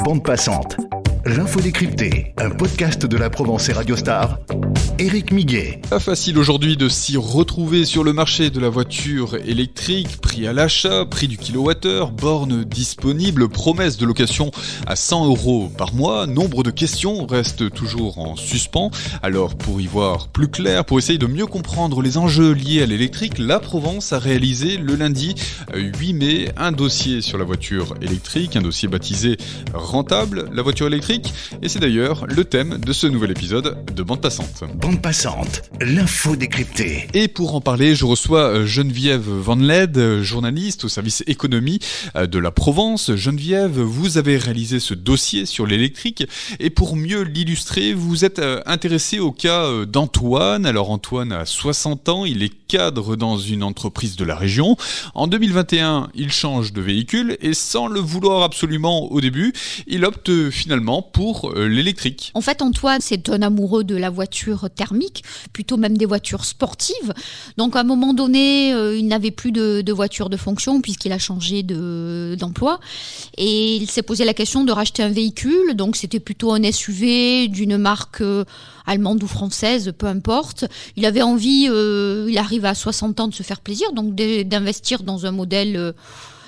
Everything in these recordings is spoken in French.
Bande passante. L'info décryptée, un podcast de la Provence et Radio Star. Éric Miguet. Pas facile aujourd'hui de s'y retrouver sur le marché de la voiture électrique, prix à l'achat, prix du kilowattheure, bornes disponibles, promesses de location à 100 € par mois. Nombre de questions restent toujours en suspens. Alors pour y voir plus clair, pour essayer de mieux comprendre les enjeux liés à l'électrique, la Provence a réalisé le lundi 8 mai un dossier sur la voiture électrique, un dossier baptisé Rentable, la voiture électrique. Et c'est d'ailleurs le thème de ce nouvel épisode de Bande passante. Bande passante, l'info décryptée. Et pour en parler, je reçois Geneviève Van Led, journaliste au service économie de la Provence. Geneviève, vous avez réalisé ce dossier sur l'électrique et pour mieux l'illustrer, vous êtes intéressé au cas d'Antoine. Alors Antoine a 60 ans, il est cadre dans une entreprise de la région. En 2021, il change de véhicule et sans le vouloir absolument au début, il opte finalement pour l'électrique. En fait, Antoine, c'est un amoureux de la voiture thermique, plutôt même des voitures sportives. Donc, à un moment donné, il n'avait plus de voiture de fonction puisqu'il a changé d'emploi. Et il s'est posé la question de racheter un véhicule. Donc, c'était plutôt un SUV d'une marque allemande ou française, peu importe. Il avait envie, il arrive à 60 ans de se faire plaisir, donc d'investir dans un modèle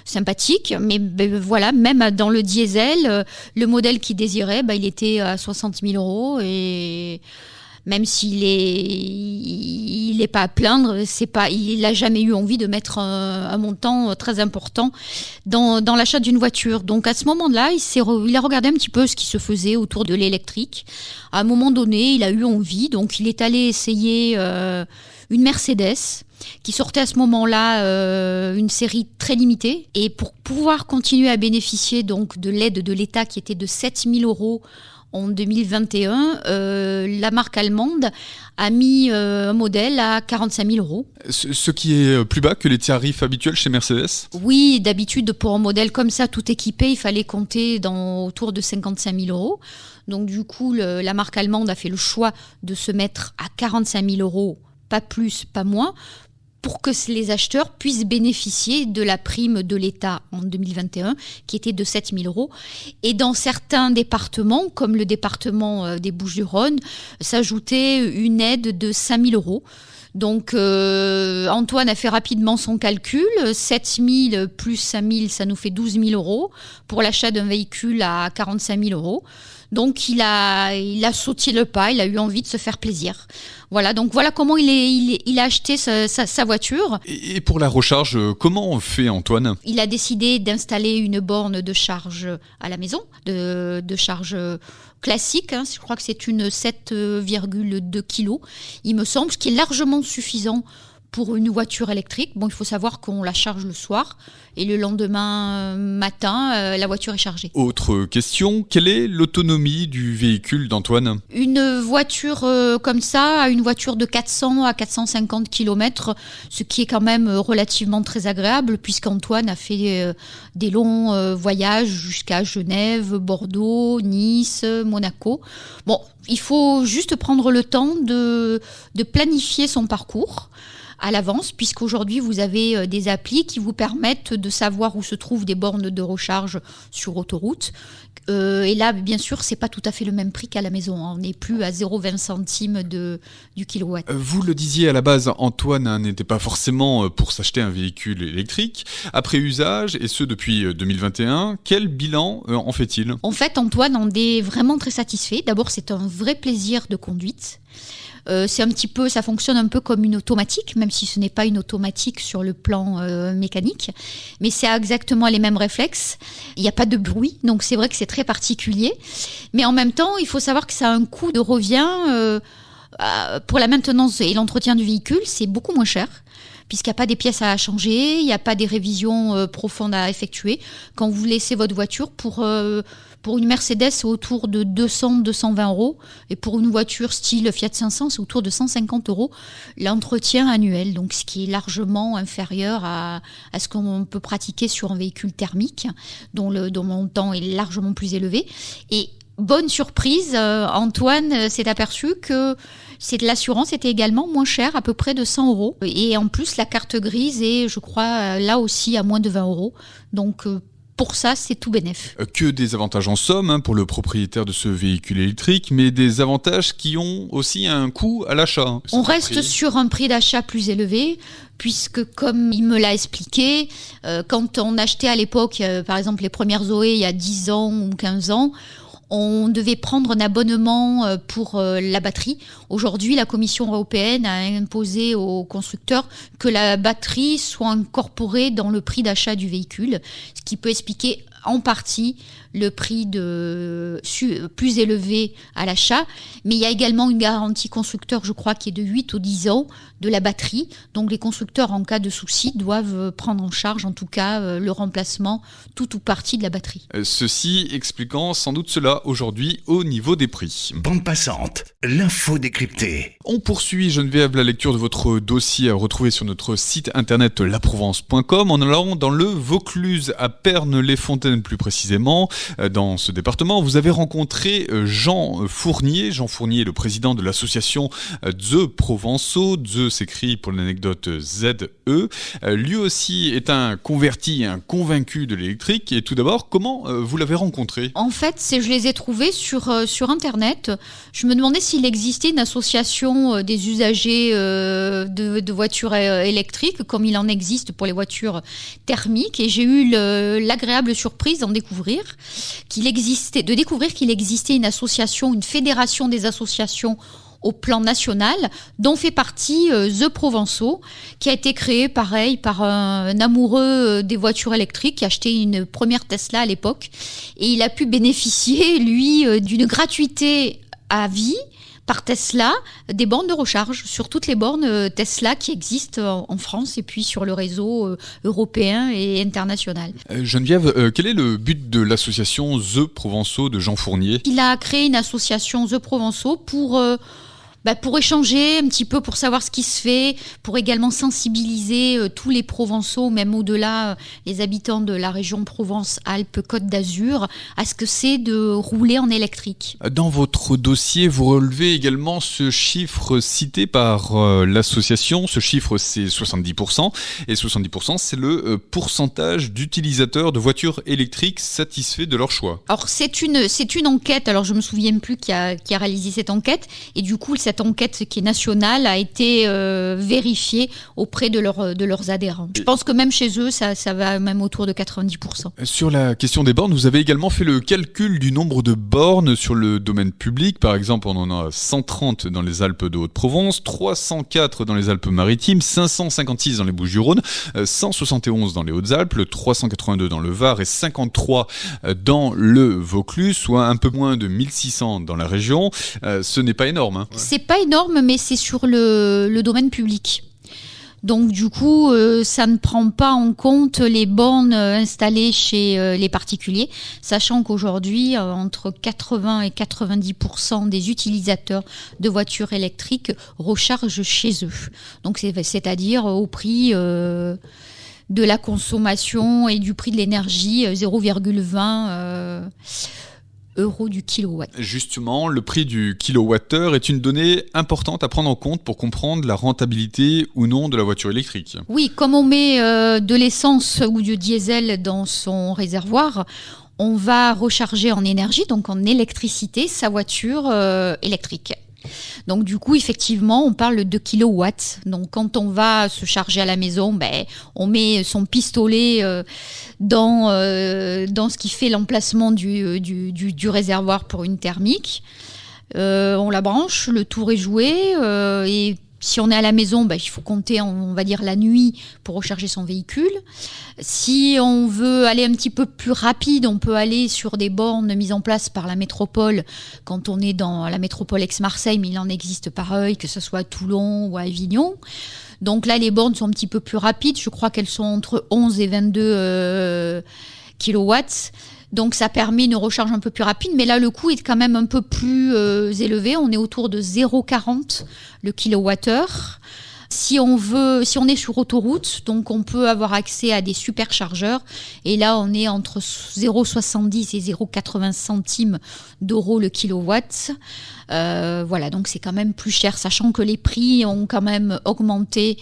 sympathique, mais voilà, même dans le diesel, le modèle qu'il désirait, il était à 60 000 € et même s'il est pas à plaindre, il n'a jamais eu envie de mettre un montant très important dans l'achat d'une voiture. Donc à ce moment-là, il a regardé un petit peu ce qui se faisait autour de l'électrique. À un moment donné, il a eu envie, donc il est allé essayer une Mercedes qui sortait à ce moment-là une série très limitée. Et pour pouvoir continuer à bénéficier donc de l'aide de l'État qui était de 7 000 € en 2021, la marque allemande a mis un modèle à 45 000 €. Ce qui est plus bas que les tarifs habituels chez Mercedes ? Oui, d'habitude, pour un modèle comme ça, tout équipé, il fallait compter autour de 55 000 €. Donc du coup, la marque allemande a fait le choix de se mettre à 45 000 €, pas plus, pas moins, pour que les acheteurs puissent bénéficier de la prime de l'État en 2021, qui était de 7 000 €. Et dans certains départements, comme le département des Bouches-du-Rhône, s'ajoutait une aide de 5 000 €. Donc Antoine a fait rapidement son calcul, 7 000 plus 5 000, ça nous fait 12 000 € pour l'achat d'un véhicule à 45 000 €. Donc il a sauté le pas, il a eu envie de se faire plaisir. Voilà, donc voilà comment il a acheté sa voiture. Et pour la recharge, comment fait Antoine ? Il a décidé d'installer une borne de charge à la maison, de charge classique, je crois que c'est une 7,2 kg, il me semble, ce qui est largement suffisant pour une voiture électrique. Bon, il faut savoir qu'on la charge le soir et le lendemain matin, la voiture est chargée. Autre question, quelle est l'autonomie du véhicule d'Antoine ? Une voiture comme ça, une voiture de 400 à 450 km, ce qui est quand même relativement très agréable puisqu'Antoine a fait des longs voyages jusqu'à Genève, Bordeaux, Nice, Monaco. Bon, il faut juste prendre le temps de planifier son parcours à l'avance, puisqu'aujourd'hui vous avez des applis qui vous permettent de savoir où se trouvent des bornes de recharge sur autoroute. Et là, bien sûr, c'est pas tout à fait le même prix qu'à la maison. On n'est plus à 0,20 centimes du kilowatt. Vous le disiez à la base, Antoine n'était pas forcément pour s'acheter un véhicule électrique. Après usage, et ce depuis 2021, quel bilan en fait-il ? En fait, Antoine en est vraiment très satisfait. D'abord, c'est un vrai plaisir de conduite. Ça fonctionne un peu comme une automatique, même si ce n'est pas une automatique sur le plan mécanique, mais c'est exactement les mêmes réflexes. Il n'y a pas de bruit, donc c'est vrai que c'est très particulier. Mais en même temps, il faut savoir que ça a un coût de revient pour la maintenance et l'entretien du véhicule, c'est beaucoup moins cher, puisqu'il n'y a pas des pièces à changer, il n'y a pas des révisions profondes à effectuer. Quand vous laissez votre voiture pour une Mercedes, c'est autour de 200-220 €. Et pour une voiture style Fiat 500, c'est autour de 150 € l'entretien annuel. Donc, ce qui est largement inférieur à ce qu'on peut pratiquer sur un véhicule thermique, dont le montant est largement plus élevé. Et bonne surprise, Antoine s'est aperçu que l'assurance était également moins chère, à peu près de 100 €. Et en plus, la carte grise est, je crois, là aussi à moins de 20 €. Donc, pour ça, c'est tout bénef. Que des avantages en somme pour le propriétaire de ce véhicule électrique, mais des avantages qui ont aussi un coût à l'achat. On reste sur un prix d'achat plus élevé, puisque comme il me l'a expliqué, quand on achetait à l'époque, par exemple les premières Zoé il y a 10 ans ou 15 ans, on devait prendre un abonnement pour la batterie. Aujourd'hui, la Commission européenne a imposé aux constructeurs que la batterie soit incorporée dans le prix d'achat du véhicule, ce qui peut expliquer en partie le prix plus élevé à l'achat. Mais il y a également une garantie constructeur, je crois, qui est de 8 ou 10 ans de la batterie. Donc les constructeurs, en cas de souci, doivent prendre en charge, en tout cas, le remplacement, tout ou partie de la batterie. Ceci expliquant sans doute cela aujourd'hui au niveau des prix. Bande passante, l'info décryptée. On poursuit, Geneviève, la lecture de votre dossier à retrouver sur notre site internet laprovence.com en allant dans le Vaucluse, à Pernes-les-Fontaines plus précisément. Dans ce département, vous avez rencontré Jean Fournier. Jean Fournier est le président de l'association The Provençaux. The s'écrit pour l'anecdote ZE. Lui aussi est un converti, un convaincu de l'électrique. Et tout d'abord, comment vous l'avez rencontré ? En fait, je les ai trouvés sur Internet. Je me demandais s'il existait une association des usagers de voitures électriques, comme il en existe pour les voitures thermiques. Et j'ai eu l'agréable surprise de découvrir qu'il existait une association, une fédération des associations au plan national, dont fait partie The Provençaux, qui a été créé, pareil, par un amoureux des voitures électriques qui a acheté une première Tesla à l'époque. Et il a pu bénéficier, lui, d'une gratuité à vie par Tesla, des bornes de recharge sur toutes les bornes Tesla qui existent en France et puis sur le réseau européen et international. Geneviève, quel est le but de l'association The Provençaux de Jean Fournier ? Il a créé une association The Provençaux pour échanger un petit peu, pour savoir ce qui se fait, pour également sensibiliser tous les Provençaux, même au-delà, les habitants de la région Provence-Alpes-Côte d'Azur, à ce que c'est de rouler en électrique. Dans votre dossier, vous relevez également ce chiffre cité par l'association. Ce chiffre, c'est 70%. Et 70%, c'est le pourcentage d'utilisateurs de voitures électriques satisfaits de leur choix. Alors, c'est une enquête. Alors, je me souviens plus qui a réalisé cette enquête. Et du coup, cette enquête qui est nationale a été vérifiée auprès de leurs adhérents. Je pense que même chez eux, ça va même autour de 90%. Sur la question des bornes, vous avez également fait le calcul du nombre de bornes sur le domaine public. Par exemple, on en a 130 dans les Alpes de Haute-Provence, 304 dans les Alpes-Maritimes, 556 dans les Bouches-du-Rhône, 171 dans les Hautes-Alpes, 382 dans le Var et 53 dans le Vaucluse, soit un peu moins de 1600 dans la région. Ce n'est pas énorme. C'est pas énorme, mais c'est sur le domaine public. Donc du coup, ça ne prend pas en compte les bornes installées chez les particuliers, sachant qu'aujourd'hui, entre 80 et 90% des utilisateurs de voitures électriques rechargent chez eux. Donc c'est-à-dire au prix de la consommation et du prix de l'énergie, 0,20 € du kilowatt. Justement, le prix du kilowattheure est une donnée importante à prendre en compte pour comprendre la rentabilité ou non de la voiture électrique. Oui, comme on met de l'essence ou du diesel dans son réservoir, on va recharger en énergie, donc en électricité, sa voiture électrique. Donc du coup, effectivement, on parle de kilowatts. Donc quand on va se charger à la maison, on met son pistolet dans ce qui fait l'emplacement du réservoir pour une thermique. On la branche, le tour est joué et si on est à la maison, il faut compter, on va dire, la nuit pour recharger son véhicule. Si on veut aller un petit peu plus rapide, on peut aller sur des bornes mises en place par la métropole quand on est dans la métropole Aix-Marseille, mais il en existe pareil, que ce soit à Toulon ou à Avignon. Donc là, les bornes sont un petit peu plus rapides. Je crois qu'elles sont entre 11 et 22 kilowatts. Donc ça permet une recharge un peu plus rapide, mais là le coût est quand même un peu plus élevé. On est autour de 0,40 le kilowattheure. Si on est sur autoroute, donc on peut avoir accès à des superchargeurs. Et là, on est entre 0,70 et 0,80 centimes d'euros le kilowatt. Voilà, donc c'est quand même plus cher, sachant que les prix ont quand même augmenté,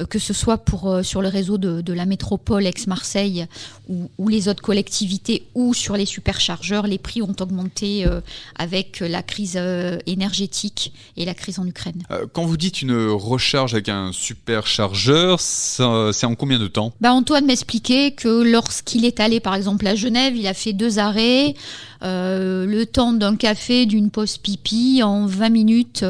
que ce soit sur le réseau de la métropole Aix-Marseille ou les autres collectivités ou sur les superchargeurs. Les prix ont augmenté avec la crise énergétique et la crise en Ukraine. Quand vous dites une recharge avec un superchargeur, c'est en combien de temps ? Antoine m'expliquait que lorsqu'il est allé par exemple à Genève, il a fait 2 arrêts, le temps d'un café, d'une pause pipi, en 20 minutes,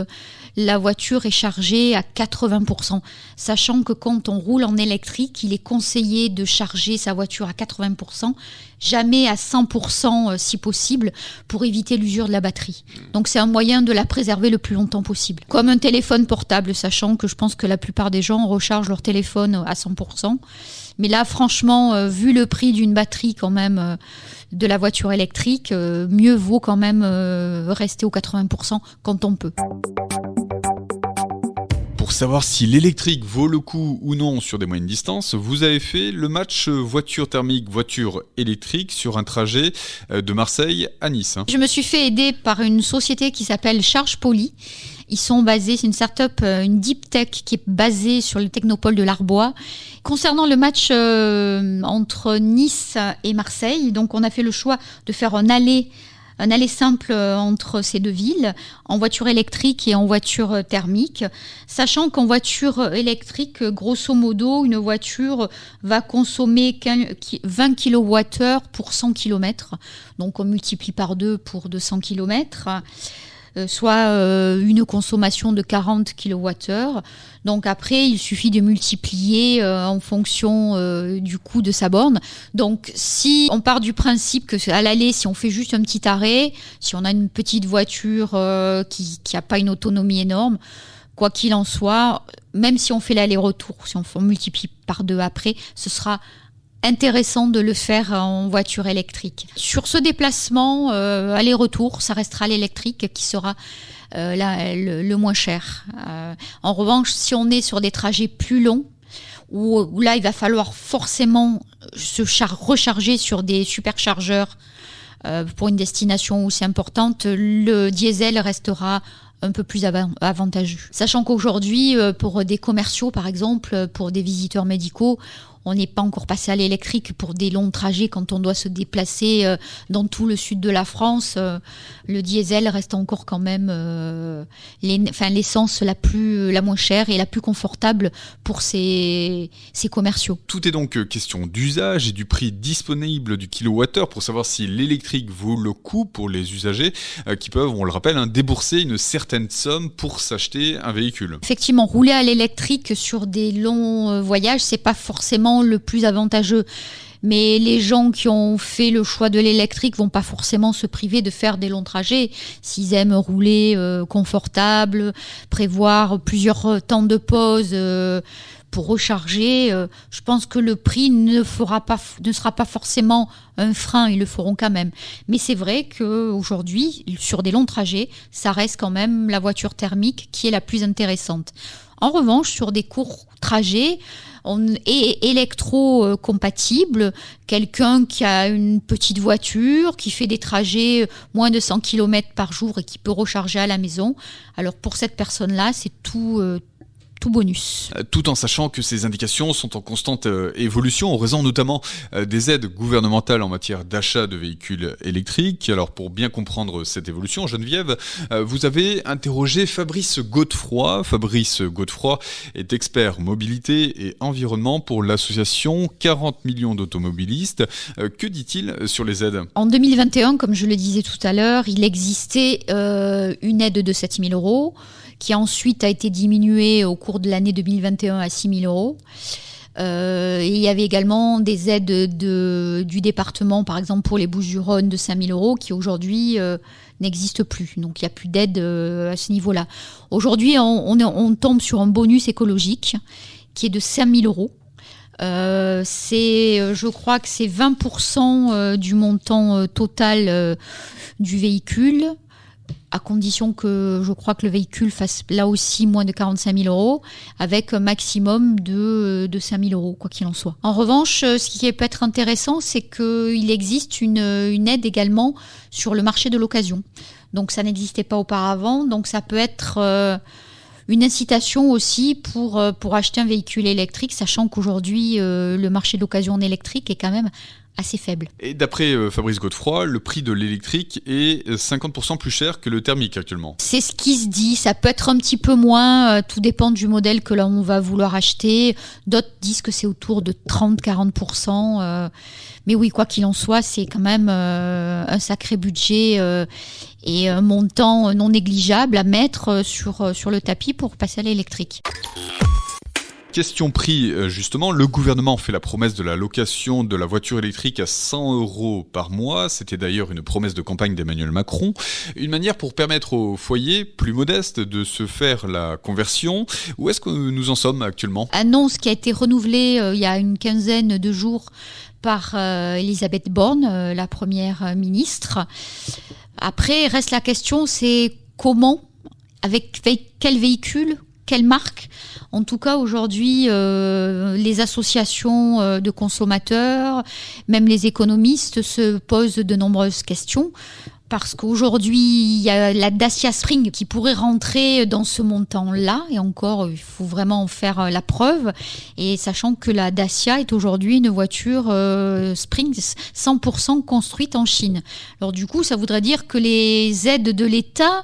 la voiture est chargée à 80%. Sachant que quand on roule en électrique, il est conseillé de charger sa voiture à 80%, jamais à 100% si possible, pour éviter l'usure de la batterie. Donc c'est un moyen de la préserver le plus longtemps possible. Comme un téléphone portable, sachant que je pense que la plupart des gens rechargent leur téléphone à 100%. Mais là, franchement, vu le prix d'une batterie quand même de la voiture électrique, mieux vaut quand même rester aux 80% quand on peut. Pour savoir si l'électrique vaut le coup ou non sur des moyennes distances, vous avez fait le match voiture thermique, voiture électrique sur un trajet de Marseille à Nice. Je me suis fait aider par une société qui s'appelle Charge Poly. Ils sont basés, c'est une start-up, une deep tech qui est basée sur le technopole de l'Arbois. Concernant le match entre Nice et Marseille, donc on a fait le choix de faire un aller simple entre ces deux villes, en voiture électrique et en voiture thermique, sachant qu'en voiture électrique, grosso modo, une voiture va consommer 20 kWh pour 100 km. Donc on multiplie par 2 pour 200 km. Soit une consommation de 40 kWh. Donc après, il suffit de multiplier en fonction du coût de sa borne. Donc si on part du principe que à l'aller, si on fait juste un petit arrêt, si on a une petite voiture qui n'a pas une autonomie énorme, quoi qu'il en soit, même si on fait l'aller-retour, si on multiplie par 2 après, ce sera intéressant de le faire en voiture électrique. Sur ce déplacement, aller-retour, ça restera l'électrique qui sera le moins cher. En revanche, si on est sur des trajets plus longs, où là, il va falloir forcément recharger sur des superchargeurs pour une destination aussi importante, le diesel restera un peu plus avantageux. Sachant qu'aujourd'hui, pour des commerciaux, par exemple, pour des visiteurs médicaux, on n'est pas encore passé à l'électrique pour des longs trajets quand on doit se déplacer dans tout le sud de la France. Le diesel reste encore quand même l'essence la moins chère et la plus confortable pour ces commerciaux. Tout est donc question d'usage et du prix disponible du kilowattheure pour savoir si l'électrique vaut le coup pour les usagers qui peuvent, on le rappelle, débourser une certaine somme pour s'acheter un véhicule. Effectivement, rouler à l'électrique sur des longs voyages, c'est pas forcément le plus avantageux. Mais les gens qui ont fait le choix de l'électrique vont pas forcément se priver de faire des longs trajets. S'ils aiment rouler confortable, prévoir plusieurs temps de pause pour recharger, je pense que le prix ne sera pas forcément un frein, ils le feront quand même. Mais c'est vrai qu'aujourd'hui, sur des longs trajets, ça reste quand même la voiture thermique qui est la plus intéressante. En revanche, sur des courts trajets, on est électro-compatible. Quelqu'un qui a une petite voiture, qui fait des trajets moins de 100 km par jour et qui peut recharger à la maison. Alors pour cette personne-là, c'est tout bonus. Tout en sachant que ces indications sont en constante évolution, en raison notamment des aides gouvernementales en matière d'achat de véhicules électriques. Alors pour bien comprendre cette évolution, Geneviève, vous avez interrogé Fabrice Godefroy. Fabrice Godefroy est expert mobilité et environnement pour l'association 40 millions d'automobilistes. Que dit-il sur les aides ? En 2021, comme je le disais tout à l'heure, il existait une aide de 7 000 euros qui ensuite a été diminuée au cours de l'année 2021 à 6 000 euros. Et il y avait également des aides du département, par exemple pour les Bouches-du-Rhône, de 5 000 euros, qui aujourd'hui n'existent plus. Donc il n'y a plus d'aide à ce niveau-là. Aujourd'hui, on tombe sur un bonus écologique qui est de 5 000 euros. Je crois que c'est 20% du montant total du véhicule. à condition que je crois que le véhicule fasse là aussi moins de 45 000 euros, avec un maximum de 5 000 euros, quoi qu'il en soit. En revanche, ce qui peut être intéressant, c'est qu'il existe une aide également sur le marché de l'occasion. Donc ça n'existait pas auparavant, donc ça peut être une incitation aussi pour acheter un véhicule électrique, sachant qu'aujourd'hui, le marché de l'occasion en électrique est quand même assez faible. Et d'après Fabrice Godefroy, le prix de l'électrique est 50% plus cher que le thermique actuellement. C'est ce qui se dit, ça peut être un petit peu moins, tout dépend du modèle que l'on va vouloir acheter. D'autres disent que c'est autour de 30-40%. Mais oui, quoi qu'il en soit, c'est quand même un sacré budget et un montant non négligeable à mettre sur le tapis pour passer à l'électrique. Question prix, justement, le gouvernement fait la promesse de la location de la voiture électrique à 100 € par mois. C'était d'ailleurs une promesse de campagne d'Emmanuel Macron. Une manière pour permettre aux foyers plus modestes de se faire la conversion. Où est-ce que nous en sommes actuellement ? Annonce qui a été renouvelée il y a une quinzaine de jours par Elisabeth Borne, la première ministre. Après, reste la question, c'est comment, avec quel véhicule ? Quelle marque ? En tout cas, aujourd'hui, les associations de consommateurs, même les économistes se posent de nombreuses questions. Parce qu'aujourd'hui, il y a la Dacia Spring qui pourrait rentrer dans ce montant-là. Et encore, il faut vraiment en faire la preuve. Et sachant que la Dacia est aujourd'hui une voiture Spring 100% construite en Chine. Alors du coup, ça voudrait dire que les aides de l'État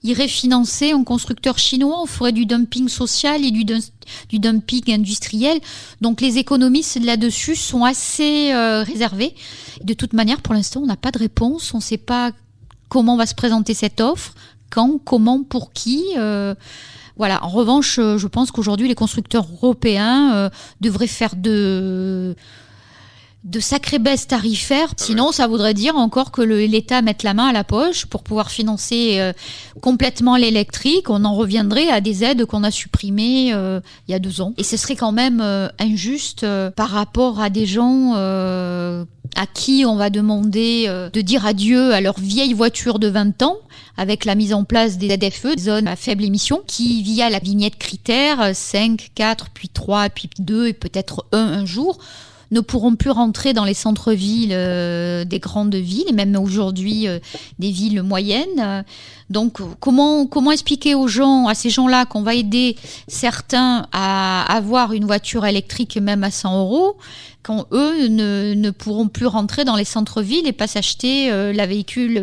irait financer un constructeur chinois, on ferait du dumping social et du dumping industriel. Donc les économistes là-dessus sont assez réservés. De toute manière, pour l'instant, on n'a pas de réponse. On ne sait pas comment va se présenter cette offre, quand, comment, pour qui. Voilà. En revanche, je pense qu'aujourd'hui, les constructeurs européens devraient faire de sacrées baisses tarifaires. Sinon, ça voudrait dire encore que l'État mette la main à la poche pour pouvoir financer complètement l'électrique. On en reviendrait à des aides qu'on a supprimées il y a 2 ans. Et ce serait quand même injuste par rapport à des gens à qui on va demander de dire adieu à leur vieille voiture de 20 ans avec la mise en place des ZFE, des zones à faible émission, qui via la vignette critère 5, 4, puis 3, puis 2 et peut-être un jour, ne pourront plus rentrer dans les centres-villes des grandes villes, et même aujourd'hui des villes moyennes. Donc, comment expliquer aux gens, à ces gens-là, qu'on va aider certains à avoir une voiture électrique même à 100 €, quand eux ne pourront plus rentrer dans les centres-villes et pas s'acheter le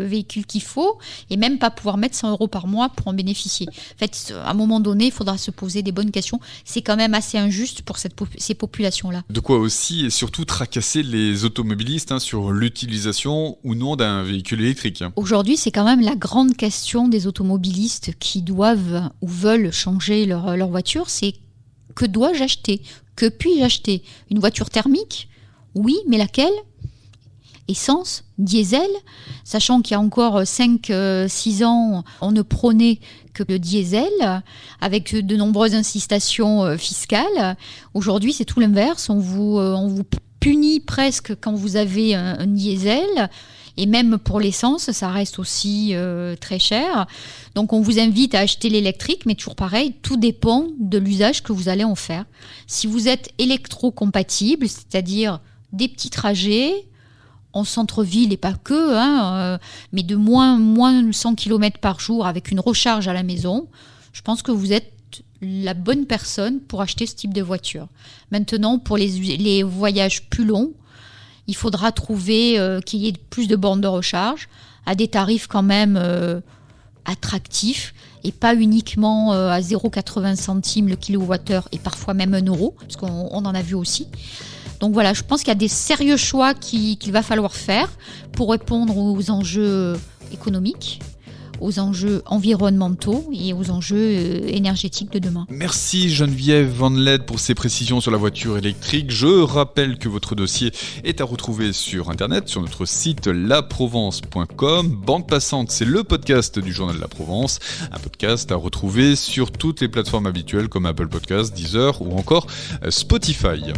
véhicule qu'il faut, et même pas pouvoir mettre 100 € par mois pour en bénéficier. En fait, à un moment donné, il faudra se poser des bonnes questions. C'est quand même assez injuste pour ces populations-là. De quoi aussi, et surtout, tracasser les automobilistes sur l'utilisation ou non d'un véhicule électrique. Aujourd'hui, c'est quand même la grande question des automobilistes qui doivent ou veulent changer leur voiture, c'est que dois-je acheter ? Que puis-je acheter ? Une voiture thermique ? Oui, mais laquelle ? Essence ? Diesel ? Sachant qu'il y a encore 5-6 ans, on ne prônait que le diesel, avec de nombreuses incitations fiscales. Aujourd'hui, c'est tout l'inverse. On vous punit presque quand vous avez un diesel. Et même pour l'essence, ça reste aussi très cher. Donc on vous invite à acheter l'électrique, mais toujours pareil, tout dépend de l'usage que vous allez en faire. Si vous êtes électro-compatible, c'est-à-dire des petits trajets en centre-ville et pas que, mais de moins de 100 km par jour avec une recharge à la maison, je pense que vous êtes la bonne personne pour acheter ce type de voiture. Maintenant, pour les voyages plus longs, il faudra trouver qu'il y ait plus de bornes de recharge à des tarifs quand même attractifs et pas uniquement à 0,80 centimes le kilowattheure et parfois même 1 €, parce qu'on en a vu aussi. Donc voilà, je pense qu'il y a des sérieux choix qu'il va falloir faire pour répondre aux enjeux économiques, aux enjeux environnementaux et aux enjeux énergétiques de demain. Merci Geneviève Van Led pour ces précisions sur la voiture électrique. Je rappelle que votre dossier est à retrouver sur internet, sur notre site laprovence.com. Bande passante, c'est le podcast du Journal de la Provence, un podcast à retrouver sur toutes les plateformes habituelles comme Apple Podcasts, Deezer ou encore Spotify.